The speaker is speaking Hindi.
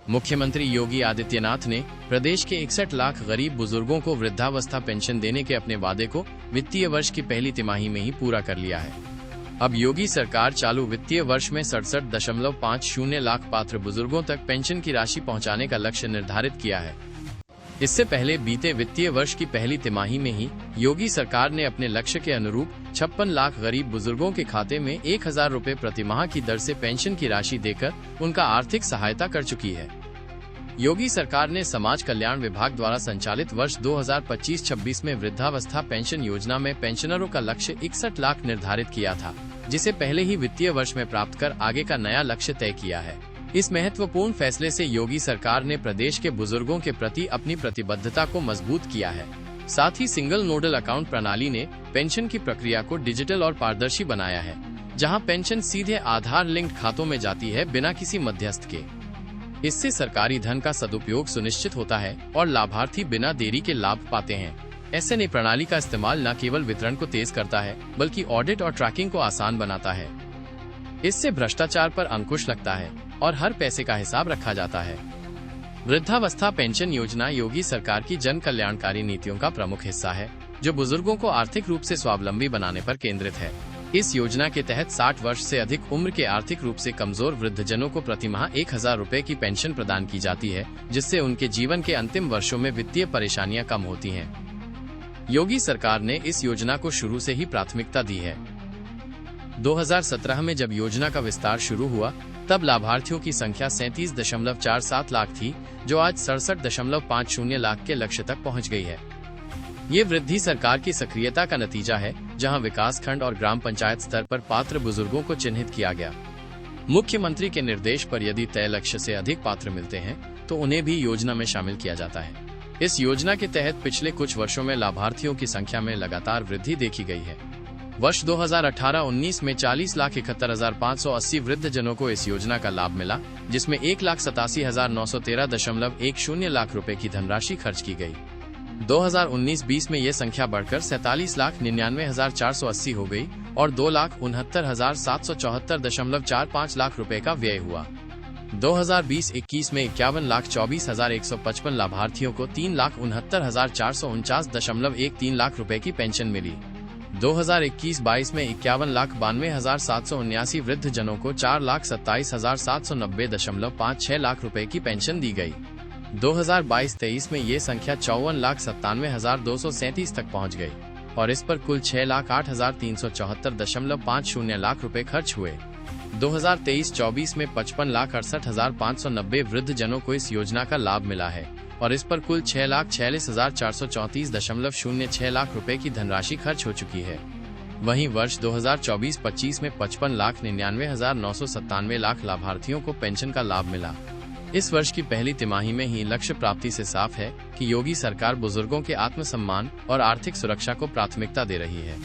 मुख्यमंत्री योगी आदित्यनाथ ने प्रदेश के 61 लाख गरीब बुजुर्गों को वृद्धावस्था पेंशन देने के अपने वादे को वित्तीय वर्ष की पहली तिमाही में ही पूरा कर लिया है। अब योगी सरकार चालू वित्तीय वर्ष में 67.50 लाख पात्र बुजुर्गों तक पेंशन की राशि पहुंचाने का लक्ष्य निर्धारित किया है। इससे पहले बीते वित्तीय वर्ष की पहली तिमाही में ही योगी सरकार ने अपने लक्ष्य के अनुरूप 56 लाख गरीब बुजुर्गों के खाते में 1000 रुपए प्रति माह की दर से पेंशन की राशि देकर उनका आर्थिक सहायता कर चुकी है। योगी सरकार ने समाज कल्याण विभाग द्वारा संचालित वर्ष 2025-26 में वृद्धावस्था पेंशन योजना में पेंशनरों का लक्ष्य 61 लाख निर्धारित किया था, जिसे पहले ही वित्तीय वर्ष में प्राप्त कर आगे का नया लक्ष्य तय किया है। इस महत्वपूर्ण फैसले से योगी सरकार ने प्रदेश के बुजुर्गों के प्रति अपनी प्रतिबद्धता को मजबूत किया है। साथ ही सिंगल नोडल अकाउंट प्रणाली ने पेंशन की प्रक्रिया को डिजिटल और पारदर्शी बनाया है, जहां पेंशन सीधे आधार लिंक्ड खातों में जाती है बिना किसी मध्यस्थ के। इससे सरकारी धन का सदुपयोग सुनिश्चित होता है और लाभार्थी बिना देरी के लाभ पाते हैं। SNA प्रणाली का इस्तेमाल न केवल वितरण को तेज करता है बल्कि ऑडिट और ट्रैकिंग को आसान बनाता है। इससे भ्रष्टाचार पर अंकुश लगता है और हर पैसे का हिसाब रखा जाता है। वृद्धावस्था पेंशन योजना योगी सरकार की जन कल्याणकारी नीतियों का प्रमुख हिस्सा है, जो बुजुर्गों को आर्थिक रूप से स्वावलंबी बनाने पर केंद्रित है। इस योजना के तहत 60 वर्ष से अधिक उम्र के आर्थिक रूप से कमजोर वृद्धजनों को प्रतिमाह 1000 रुपए की पेंशन प्रदान की जाती है, जिससे उनके जीवन के अंतिम वर्षों में वित्तीय परेशानियां कम होती हैं। योगी सरकार ने इस योजना को शुरू से ही प्राथमिकता दी है। 2017 में जब योजना का विस्तार शुरू हुआ, तब लाभार्थियों की संख्या 37.47 लाख थी, जो आज 67.50 लाख के लक्ष्य तक पहुंच गई है। ये वृद्धि सरकार की सक्रियता का नतीजा है, जहां विकास खंड और ग्राम पंचायत स्तर पर पात्र बुजुर्गों को चिन्हित किया गया। मुख्यमंत्री के निर्देश पर यदि तय लक्ष्य से अधिक पात्र मिलते हैं, तो उन्हें भी योजना में शामिल किया जाता है। इस योजना के तहत पिछले कुछ वर्षों में लाभार्थियों की संख्या में लगातार वृद्धि देखी गई है। वर्ष 2018-19 में 40,71,580 वृद्धजनों को इस योजना का लाभ मिला, जिसमें 1,87,913.10 लाख रुपए की धनराशि खर्च की गई। 2019-20 में ये संख्या बढ़कर 47,99,480 हो गई और 2,69,774.45 लाख रुपए का व्यय हुआ। 2020-21 में 51,24,155 लाभार्थियों को 3,69,449.13 लाख रुपए की पेंशन मिली। 2021-22 में 51,92,779 वृद्धजनों को 4,27,790.56 लाख रुपए की पेंशन दी गई। 2022-23 में ये संख्या 54,97,237 तक पहुंच गई और इस पर कुल 6,08,374.50 लाख रुपए खर्च हुए। 2023-24 में 55,68,590 वृद्धजनों को इस योजना का लाभ मिला है और इस पर कुल 6,46,434.06 लाख रुपए की धनराशि खर्च हो चुकी है। वहीं वर्ष 2024-25 में 55,99,997 लाख लाभार्थियों को पेंशन का लाभ मिला। इस वर्ष की पहली तिमाही में ही लक्ष्य प्राप्ति से साफ है कि योगी सरकार बुजुर्गों के आत्मसम्मान और आर्थिक सुरक्षा को प्राथमिकता दे रही है।